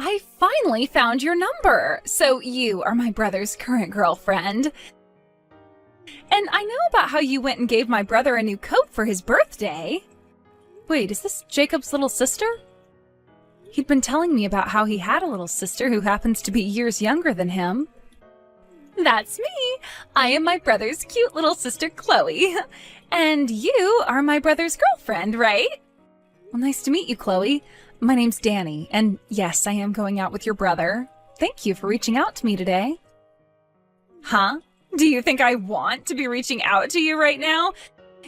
I finally found your number. So you are my brother's current girlfriend. And I know about how you went and gave my brother a new coat for his birthday. Wait, is this Jacob's little sister? He'd been telling me about how he had a little sister who happens to be years younger than him. That's me. I am my brother's cute little sister, Chloe. And you are my brother's girlfriend, right? Well, nice to meet you, Chloe. My name's Danny, and yes, I am going out with your brother. Thank you for reaching out to me today. Huh? Do you think I want to be reaching out to you right now?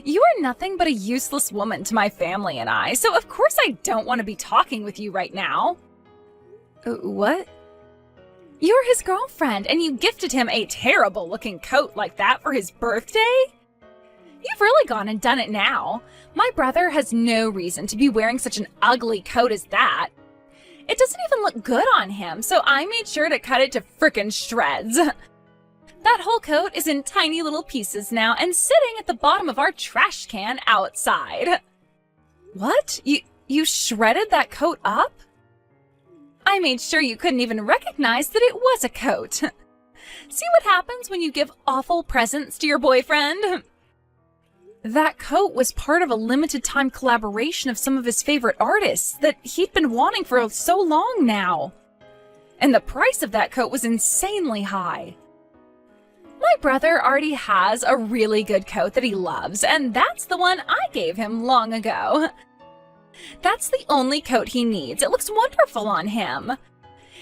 You are nothing but a useless woman to my family and I, so of course I don't want to be talking with you right now. What? You're his girlfriend, and you gifted him a terrible-looking coat like that for his birthday? You've really gone and done it now. My brother has no reason to be wearing such an ugly coat as that. It doesn't even look good on him, so I made sure to cut it to frickin' shreds. That whole coat is in tiny little pieces now and sitting at the bottom of our trash can outside. What? You shredded that coat up? I made sure you couldn't even recognize that it was a coat. See what happens when you give awful presents to your boyfriend? That coat was part of a limited-time collaboration of some of his favorite artists that he'd been wanting for so long now. And the price of that coat was insanely high. My brother already has a really good coat that he loves, and that's the one I gave him long ago. That's the only coat he needs. It looks wonderful on him.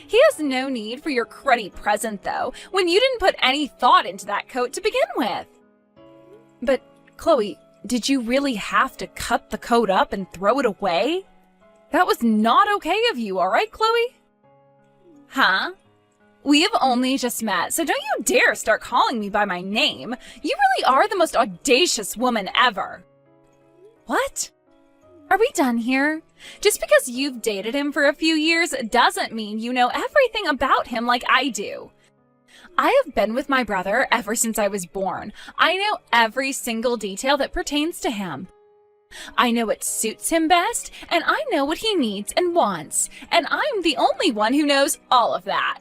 He has no need for your cruddy present, though, when you didn't put any thought into that coat to begin with. But, Chloe, did you really have to cut the coat up and throw it away? That was not okay of you, all right, Chloe? Huh? We have only just met, so don't you dare start calling me by my name. You really are the most audacious woman ever. What? Are we done here? Just because you've dated him for a few years doesn't mean you know everything about him like I do. I have been with my brother ever since I was born. I know every single detail that pertains to him. I know what suits him best, and I know what he needs and wants, and I'm the only one who knows all of that.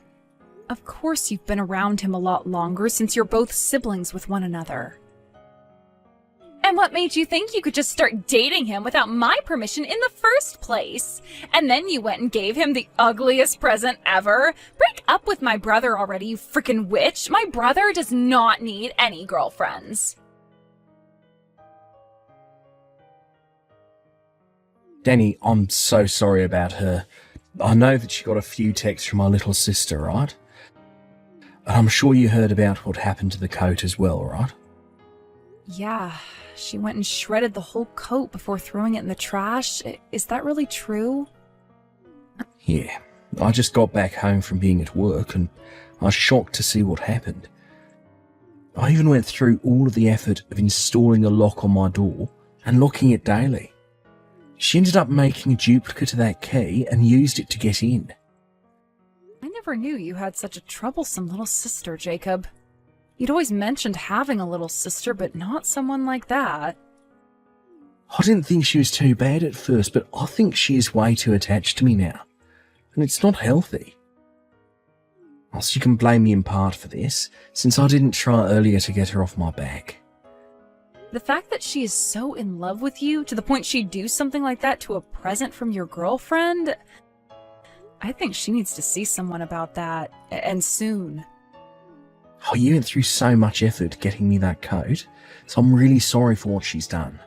Of course you've been around him a lot longer since you're both siblings with one another. And what made you think you could just start dating him without my permission in the first place? And then you went and gave him the ugliest present ever? Break up with my brother already, you frickin' witch! My brother does not need any girlfriends. Danny, I'm so sorry about her. I know that she got a few texts from my little sister, right? And I'm sure you heard about what happened to the coat as well, right? Yeah, she went and shredded the whole coat before throwing it in the trash. Is that really true? Yeah, I just got back home from being at work and I was shocked to see what happened. I even went through all of the effort of installing a lock on my door and locking it daily. She ended up making a duplicate of that key and used it to get in. I never knew you had such a troublesome little sister, Jacob. You'd always mentioned having a little sister, but not someone like that. I didn't think she was too bad at first, but I think she is way too attached to me now. And it's not healthy. Also, you can blame me in part for this, since I didn't try earlier to get her off my back. The fact that she is so in love with you, to the point she'd do something like that to a present from your girlfriend, I think she needs to see someone about that, and soon. Oh, you went through so much effort getting me that coat, so I'm really sorry for what she's done.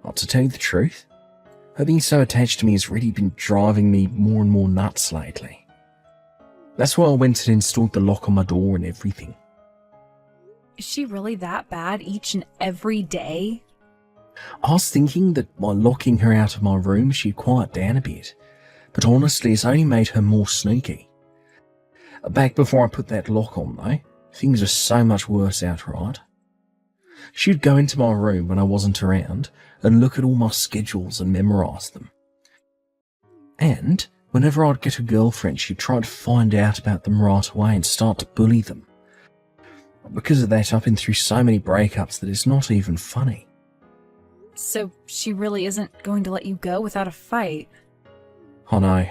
But to tell you the truth, her being so attached to me has really been driving me more and more nuts lately. That's why I went and installed the lock on my door and everything. Is she really that bad each and every day? I was thinking that by locking her out of my room she'd quiet down a bit, but honestly it's only made her more sneaky. Back before I put that lock on though, things were so much worse outright. She'd go into my room when I wasn't around and look at all my schedules and memorise them. And whenever I'd get a girlfriend, she'd try to find out about them right away and start to bully them. Because of that, I've been through so many breakups that it's not even funny. So she really isn't going to let you go without a fight? I know.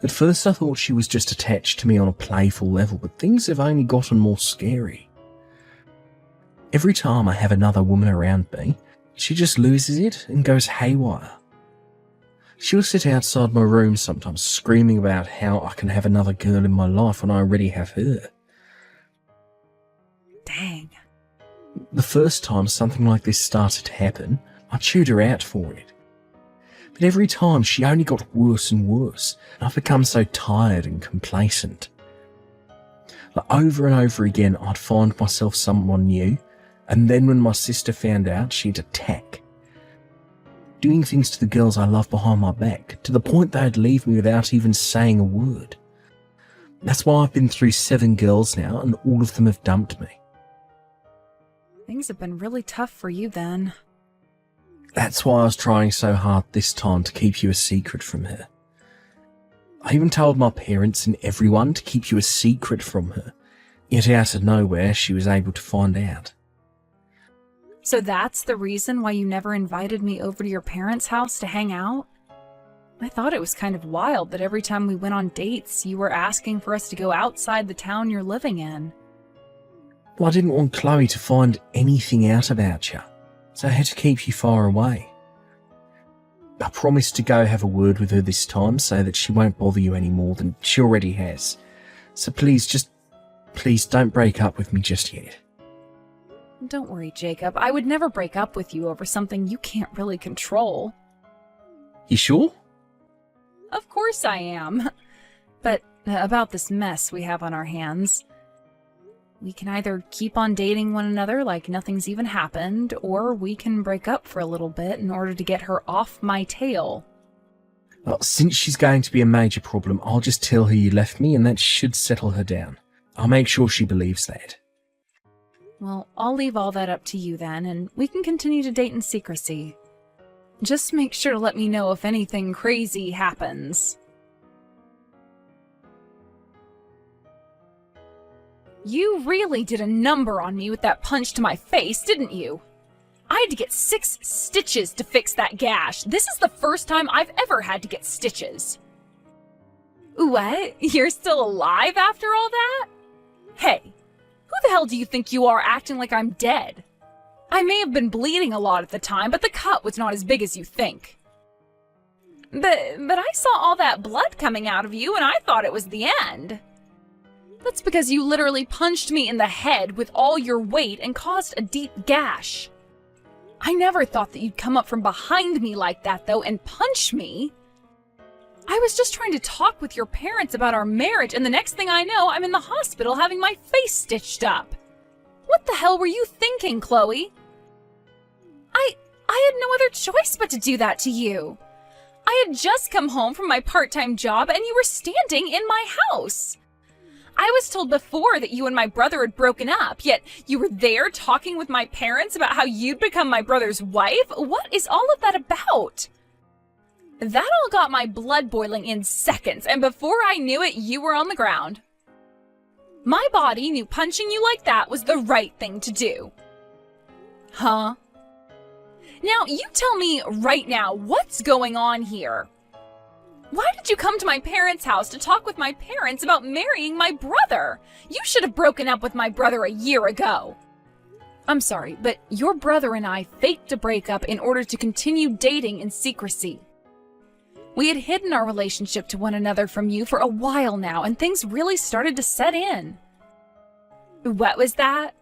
At first I thought she was just attached to me on a playful level, but things have only gotten more scary. Every time I have another woman around me, she just loses it and goes haywire. She'll sit outside my room sometimes screaming about how I can have another girl in my life when I already have her. Dang. The first time something like this started to happen, I chewed her out for it. But every time she only got worse and worse, and I've become so tired and complacent. Like over and over again, I'd find myself someone new, and then when my sister found out, she'd attack. Doing things to the girls I love behind my back, to the point they'd leave me without even saying a word. That's why I've been through 7 girls now, and all of them have dumped me. Things have been really tough for you then. That's why I was trying so hard this time to keep you a secret from her. I even told my parents and everyone to keep you a secret from her, yet out of nowhere she was able to find out. So that's the reason why you never invited me over to your parents' house to hang out? I thought it was kind of wild that every time we went on dates, you were asking for us to go outside the town you're living in. Well, I didn't want Chloe to find anything out about you, so I had to keep you far away. I promised to go have a word with her this time so that she won't bother you any more than she already has. So please don't break up with me just yet. Don't worry, Jacob. I would never break up with you over something you can't really control. You sure? Of course I am. But about this mess we have on our hands, we can either keep on dating one another like nothing's even happened, or we can break up for a little bit in order to get her off my tail. Well, since she's going to be a major problem, I'll just tell her you left me and that should settle her down. I'll make sure she believes that. Well, I'll leave all that up to you then, and we can continue to date in secrecy. Just make sure to let me know if anything crazy happens. You really did a number on me with that punch to my face, didn't you? I had to get 6 stitches to fix that gash. This is the first time I've ever had to get stitches. What? You're still alive after all that? Hey, who the hell do you think you are acting like I'm dead? I may have been bleeding a lot at the time, but the cut was not as big as you think. But I saw all that blood coming out of you and I thought it was the end. That's because you literally punched me in the head with all your weight and caused a deep gash. I never thought that you'd come up from behind me like that, though, and punch me. I was just trying to talk with your parents about our marriage, and the next thing I know, I'm in the hospital having my face stitched up. What the hell were you thinking, Chloe? I had no other choice but to do that to you. I had just come home from my part-time job, and you were standing in my house. I was told before that you and my brother had broken up, yet you were there talking with my parents about how you'd become my brother's wife? What is all of that about? That all got my blood boiling in seconds, and before I knew it, you were on the ground. My body knew punching you like that was the right thing to do. Huh? Now, you tell me right now, what's going on here? Why did you come to my parents' house to talk with my parents about marrying my brother? You should have broken up with my brother a year ago. I'm sorry, but your brother and I faked a breakup in order to continue dating in secrecy. We had hidden our relationship to one another from you for a while now, and things really started to set in. What was that?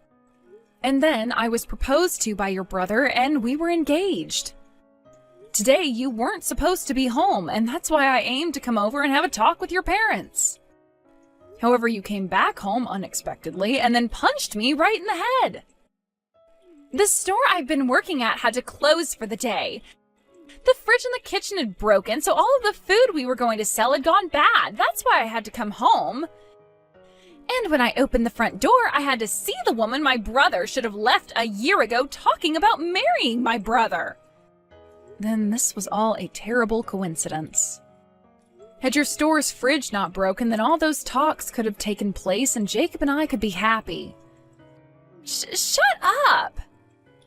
And then I was proposed to by your brother, and we were engaged. Today, you weren't supposed to be home, and that's why I aimed to come over and have a talk with your parents. However, you came back home unexpectedly and then punched me right in the head. The store I've been working at had to close for the day. The fridge in the kitchen had broken, so all of the food we were going to sell had gone bad. That's why I had to come home. And when I opened the front door, I had to see the woman my brother should have left a year ago talking about marrying my brother. Then this was all a terrible coincidence. Had your store's fridge not broken, then all those talks could have taken place and Jacob and I could be happy. Shut up!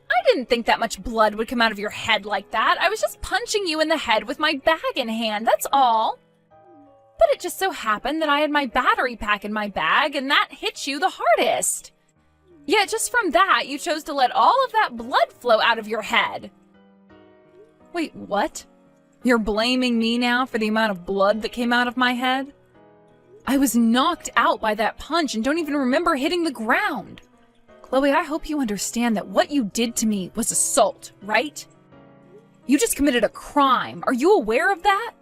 I didn't think that much blood would come out of your head like that. I was just punching you in the head with my bag in hand, that's all. But it just so happened that I had my battery pack in my bag, and that hit you the hardest. Yet just from that, you chose to let all of that blood flow out of your head. Wait, what? You're blaming me now for the amount of blood that came out of my head? I was knocked out by that punch and don't even remember hitting the ground. Chloe, I hope you understand that what you did to me was assault, right? You just committed a crime. Are you aware of that?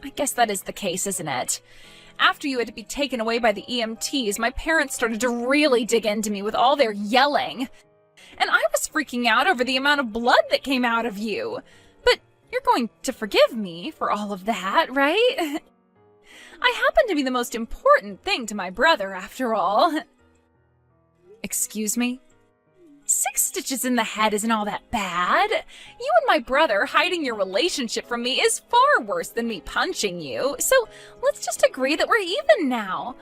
I guess that is the case, isn't it? After you had to be taken away by the EMTs, my parents started to really dig into me with all their yelling. And I was freaking out over the amount of blood that came out of you. But you're going to forgive me for all of that, right? I happen to be the most important thing to my brother, after all. Excuse me? 6 stitches in the head isn't all that bad. You and my brother hiding your relationship from me is far worse than me punching you. So let's just agree that we're even now.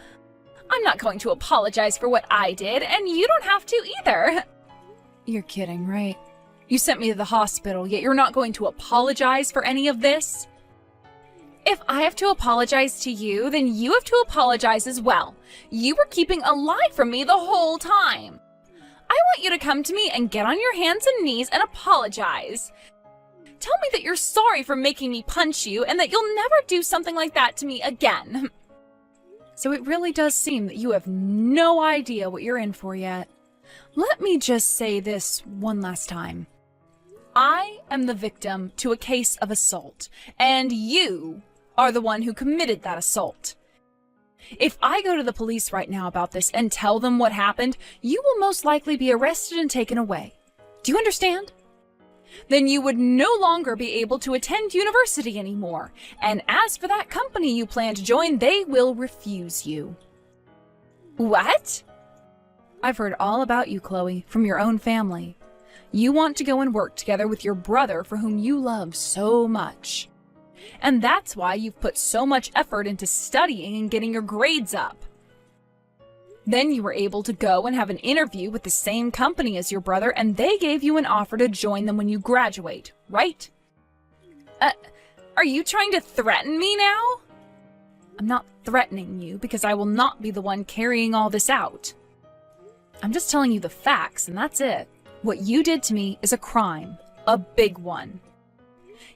I'm not going to apologize for what I did, and you don't have to either. You're kidding, right? You sent me to the hospital, yet you're not going to apologize for any of this? If I have to apologize to you, then you have to apologize as well. You were keeping a lie from me the whole time. I want you to come to me and get on your hands and knees and apologize. Tell me that you're sorry for making me punch you and that you'll never do something like that to me again. So it really does seem that you have no idea what you're in for yet. Let me just say this one last time. I am the victim to a case of assault, and you are the one who committed that assault. If I go to the police right now about this and tell them what happened, you will most likely be arrested and taken away. Do you understand? Then you would no longer be able to attend university anymore. And as for that company you plan to join, they will refuse you. What? I've heard all about you, Chloe, from your own family. You want to go and work together with your brother for whom you love so much. And that's why you've put so much effort into studying and getting your grades up. Then you were able to go and have an interview with the same company as your brother, and they gave you an offer to join them when you graduate, right? Are you trying to threaten me now? I'm not threatening you because I will not be the one carrying all this out. I'm just telling you the facts, and that's it. What you did to me is a crime, a big one.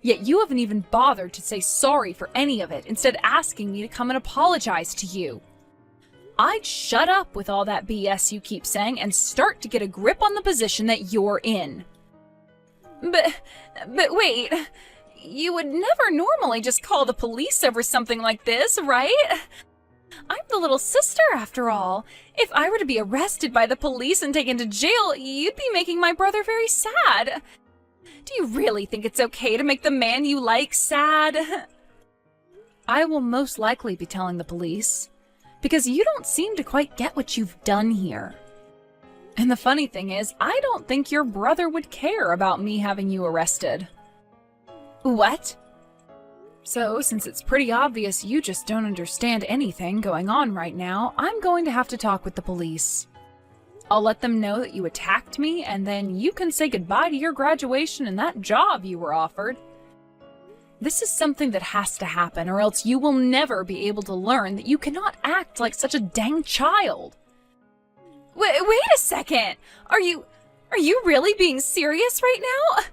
Yet you haven't even bothered to say sorry for any of it, instead asking me to come and apologize to you. I'd shut up with all that BS you keep saying and start to get a grip on the position that you're in. But wait, you would never normally just call the police over something like this, right? I'm the little sister, after all. If I were to be arrested by the police and taken to jail, you'd be making my brother very sad. Do you really think it's okay to make the man you like sad? I will most likely be telling the police, because you don't seem to quite get what you've done here. And the funny thing is, I don't think your brother would care about me having you arrested. What? So, since it's pretty obvious you just don't understand anything going on right now, I'm going to have to talk with the police. I'll let them know that you attacked me, and then you can say goodbye to your graduation and that job you were offered. This is something that has to happen, or else you will never be able to learn that you cannot act like such a dang child. Wait a second! Are you really being serious right now?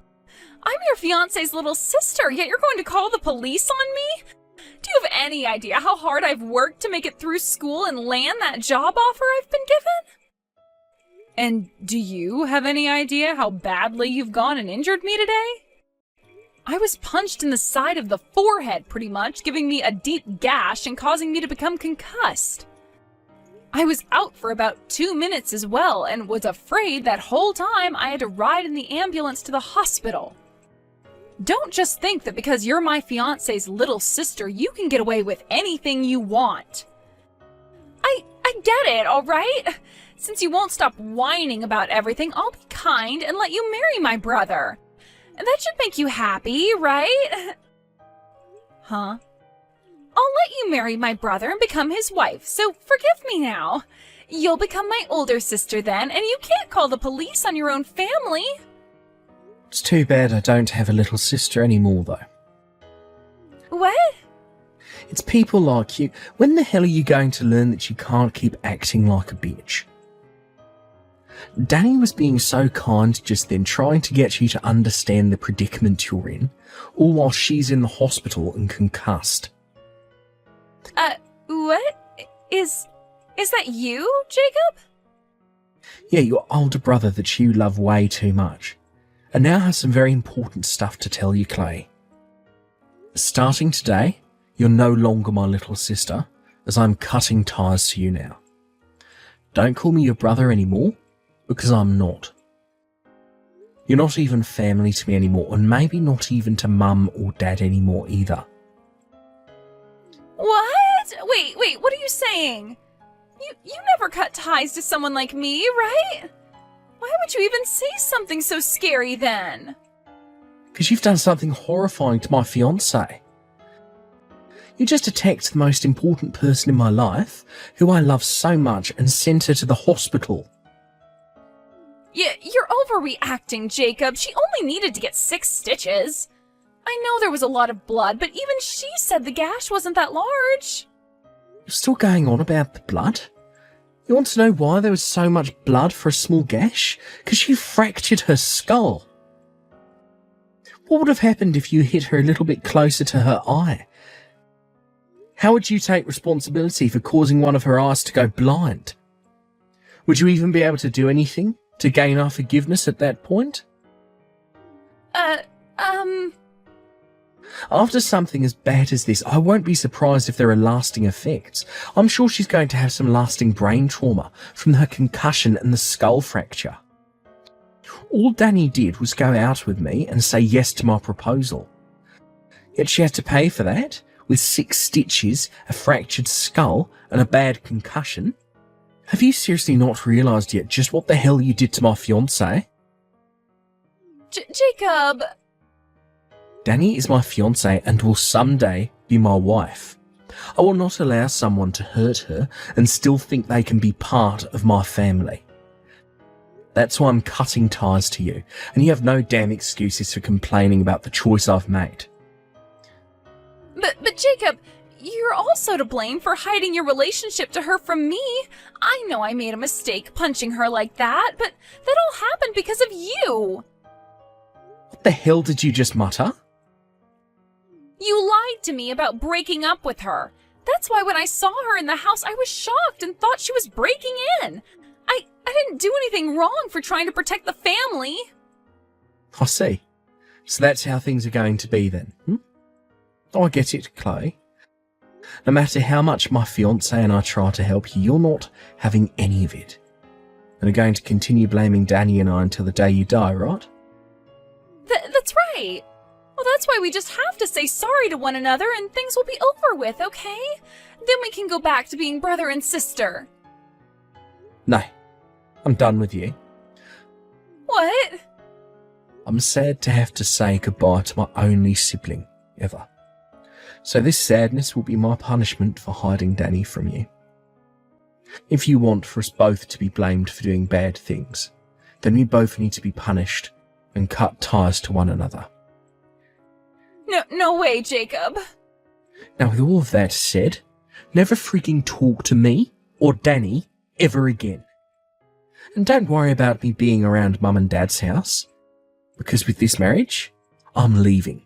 I'm your fiancé's little sister, yet you're going to call the police on me? Do you have any idea how hard I've worked to make it through school and land that job offer I've been given? And do you have any idea how badly you've gone and injured me today? I was punched in the side of the forehead, pretty much, giving me a deep gash and causing me to become concussed. I was out for about 2 minutes as well, and was afraid that whole time I had to ride in the ambulance to the hospital. Don't just think that because you're my fiancé's little sister, you can get away with anything you want. I get it, all right? Since you won't stop whining about everything, I'll be kind and let you marry my brother. And that should make you happy, right? Huh? I'll let you marry my brother and become his wife, so forgive me now. You'll become my older sister then, and you can't call the police on your own family. It's too bad I don't have a little sister anymore, though. What? It's people like you. When the hell are you going to learn that you can't keep acting like a bitch? Danny was being so kind just then, trying to get you to understand the predicament you're in, all while she's in the hospital and concussed. What? Is that you, Jacob? Yeah, your older brother that you love way too much. And now has some very important stuff to tell you, Clay. Starting today, you're no longer my little sister, as I'm cutting ties to you now. Don't call me your brother anymore, because I'm not. You're not even family to me anymore, and maybe not even to Mum or Dad anymore either. What? Wait, what are you saying? You never cut ties to someone like me, right? Why would you even say something so scary then? Because you've done something horrifying to my fiancé. You just attacked the most important person in my life, who I love so much, and sent her to the hospital. Yeah, you're overreacting, Jacob. She only needed to get 6 stitches. I know there was a lot of blood, but even she said the gash wasn't that large. You're still going on about the blood? You want to know why there was so much blood for a small gash? Because you fractured her skull. What would have happened if you hit her a little bit closer to her eye? How would you take responsibility for causing one of her eyes to go blind? Would you even be able to do anything to gain our forgiveness at that point? After something as bad as this, I won't be surprised if there are lasting effects. I'm sure she's going to have some lasting brain trauma from her concussion and the skull fracture. All Danny did was go out with me and say yes to my proposal. Yet she had to pay for that, with 6 stitches, a fractured skull, and a bad concussion. Have you seriously not realised yet just what the hell you did to my fiancé? Jacob! Danny is my fiancé and will someday be my wife. I will not allow someone to hurt her and still think they can be part of my family. That's why I'm cutting ties to you, and you have no damn excuses for complaining about the choice I've made. But Jacob, you're also to blame for hiding your relationship to her from me. I know I made a mistake punching her like that, but that all happened because of you. What the hell did you just mutter? You lied to me about breaking up with her. That's why when I saw her in the house, I was shocked and thought she was breaking in. I didn't do anything wrong for trying to protect the family. I see. So that's how things are going to be then, Oh, I get it, Chloe. No matter how much my fiancé and I try to help you, you're not having any of it. And are going to continue blaming Danny and I until the day you die, right? That's right. Well, that's why we just have to say sorry to one another and things will be over with, okay? Then we can go back to being brother and sister. No, I'm done with you. What? I'm sad to have to say goodbye to my only sibling, ever. So this sadness will be my punishment for hiding Danny from you. If you want for us both to be blamed for doing bad things, then we both need to be punished and cut ties to one another. No way, Jacob. Now, with all of that said, never freaking talk to me or Danny ever again. And don't worry about me being around Mum and Dad's house, because with this marriage, I'm leaving.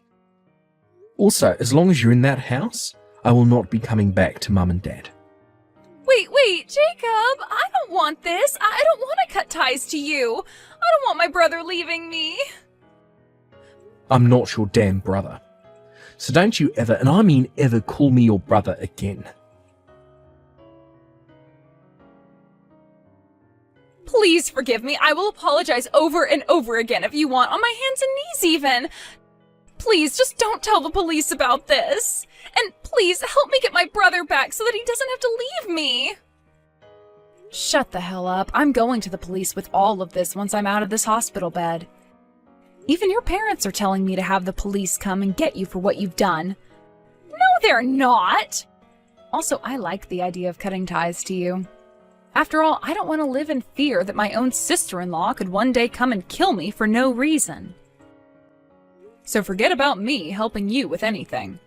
Also, as long as you're in that house, I will not be coming back to Mum and Dad. Wait, Jacob, I don't want this. I don't want to cut ties to you. I don't want my brother leaving me. I'm not your damn brother. So don't you ever, and I mean ever, call me your brother again. Please forgive me. I will apologize over and over again if you want, on my hands and knees even. Please, just don't tell the police about this. And please, help me get my brother back so that he doesn't have to leave me. Shut the hell up. I'm going to the police with all of this once I'm out of this hospital bed. Even your parents are telling me to have the police come and get you for what you've done. No, they're not. Also, I like the idea of cutting ties to you. After all, I don't want to live in fear that my own sister-in-law could one day come and kill me for no reason. So forget about me helping you with anything.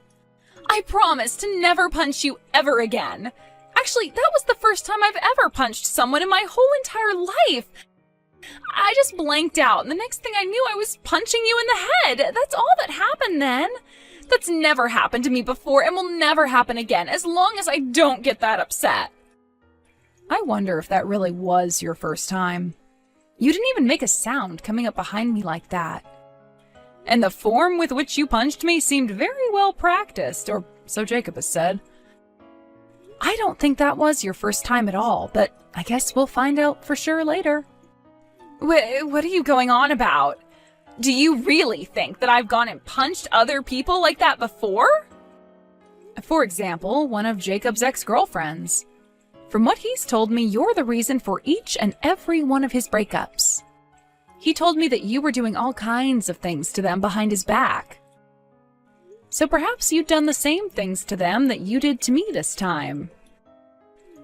I promise to never punch you ever again. Actually, that was the first time I've ever punched someone in my whole entire life. I just blanked out, and the next thing I knew I was punching you in the head. That's all that happened then. That's never happened to me before and will never happen again as long as I don't get that upset. I wonder if that really was your first time. You didn't even make a sound coming up behind me like that. And the form with which you punched me seemed very well practiced, or so Jacob has said. I don't think that was your first time at all, but I guess we'll find out for sure later. What are you going on about? Do you really think that I've gone and punched other people like that before? For example, one of Jacob's ex-girlfriends. From what he's told me, you're the reason for each and every one of his breakups. He told me that you were doing all kinds of things to them behind his back. So perhaps you'd done the same things to them that you did to me this time.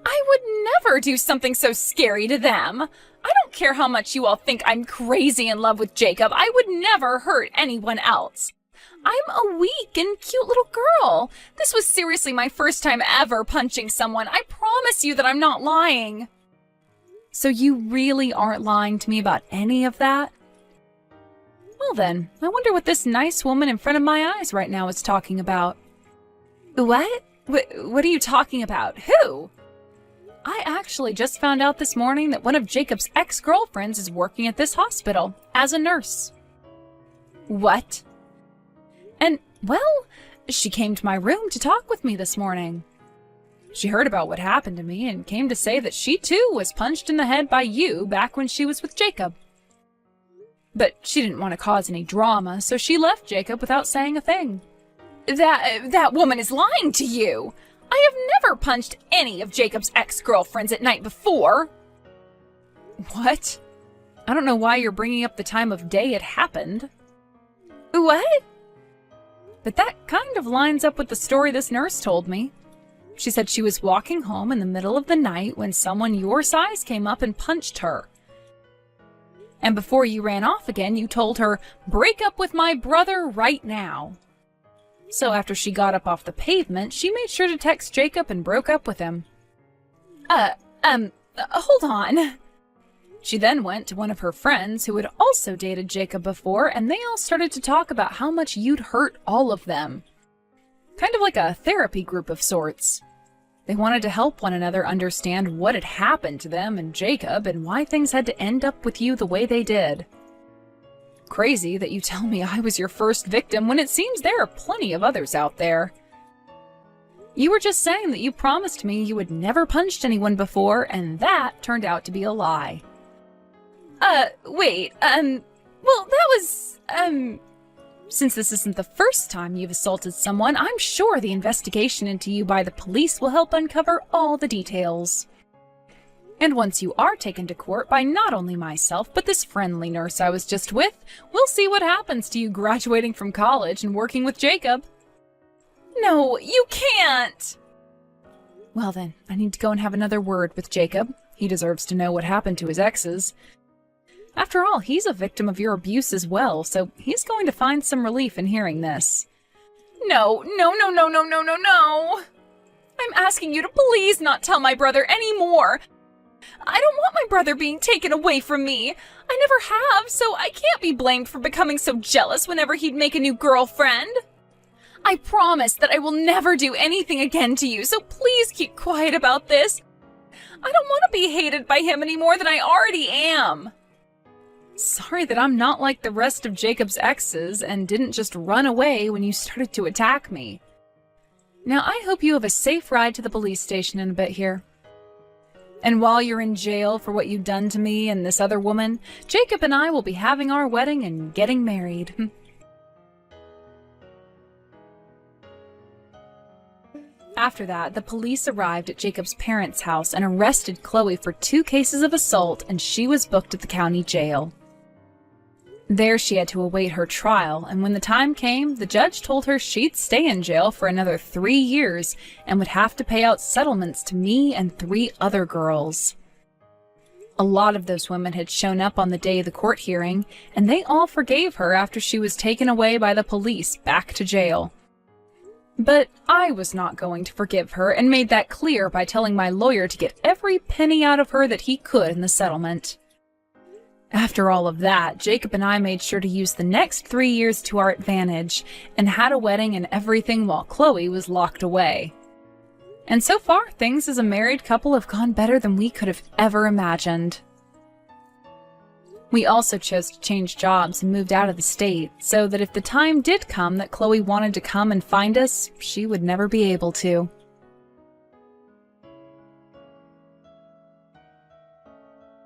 I would never do something so scary to them. I don't care how much you all think I'm crazy in love with Jacob. I would never hurt anyone else. I'm a weak and cute little girl. This was seriously my first time ever punching someone. I promise you that I'm not lying. So you really aren't lying to me about any of that? Well then, I wonder what this nice woman in front of my eyes right now is talking about. What? What are you talking about? Who? I actually just found out this morning that one of Jacob's ex-girlfriends is working at this hospital as a nurse. What? And, well, she came to my room to talk with me this morning. She heard about what happened to me and came to say that she too was punched in the head by you back when she was with Jacob. But she didn't want to cause any drama, so she left Jacob without saying a thing. That woman is lying to you! I have never punched any of Jacob's ex-girlfriends at night before. What? I don't know why you're bringing up the time of day it happened. What? But that kind of lines up with the story this nurse told me. She said she was walking home in the middle of the night when someone your size came up and punched her. And before you ran off again, you told her, "Break up with my brother right now." So after she got up off the pavement, she made sure to text Jacob and broke up with him. Hold on. She then went to one of her friends who had also dated Jacob before, and they all started to talk about how much you'd hurt all of them. Kind of like a therapy group of sorts. They wanted to help one another understand what had happened to them and Jacob and why things had to end up with you the way they did. Crazy that you tell me I was your first victim when it seems there are plenty of others out there. You were just saying that you promised me you had never punched anyone before, and that turned out to be a lie. Well, that was, since this isn't the first time you've assaulted someone, I'm sure the investigation into you by the police will help uncover all the details. And once you are taken to court by not only myself, but this friendly nurse I was just with, we'll see what happens to you graduating from college and working with Jacob. No, you can't! Well then, I need to go and have another word with Jacob. He deserves to know what happened to his exes. After all, he's a victim of your abuse as well, so he's going to find some relief in hearing this. No. I'm asking you to please not tell my brother any more. I don't want my brother being taken away from me. I never have, so I can't be blamed for becoming so jealous whenever he'd make a new girlfriend. I promise that I will never do anything again to you, so please keep quiet about this. I don't want to be hated by him any more than I already am. Sorry that I'm not like the rest of Jacob's exes and didn't just run away when you started to attack me. Now, I hope you have a safe ride to the police station in a bit here. And while you're in jail for what you've done to me and this other woman, Jacob and I will be having our wedding and getting married. After that, the police arrived at Jacob's parents' house and arrested Chloe for 2 cases of assault, and she was booked at the county jail. There she had to await her trial, and when the time came, the judge told her she'd stay in jail for another 3 years and would have to pay out settlements to me and 3 other girls. A lot of those women had shown up on the day of the court hearing, and they all forgave her after she was taken away by the police back to jail. But I was not going to forgive her and made that clear by telling my lawyer to get every penny out of her that he could in the settlement. After all of that, Jacob and I made sure to use the next 3 years to our advantage and had a wedding and everything while Chloe was locked away. And so far, things as a married couple have gone better than we could have ever imagined. We also chose to change jobs and moved out of the state, so that if the time did come that Chloe wanted to come and find us, she would never be able to.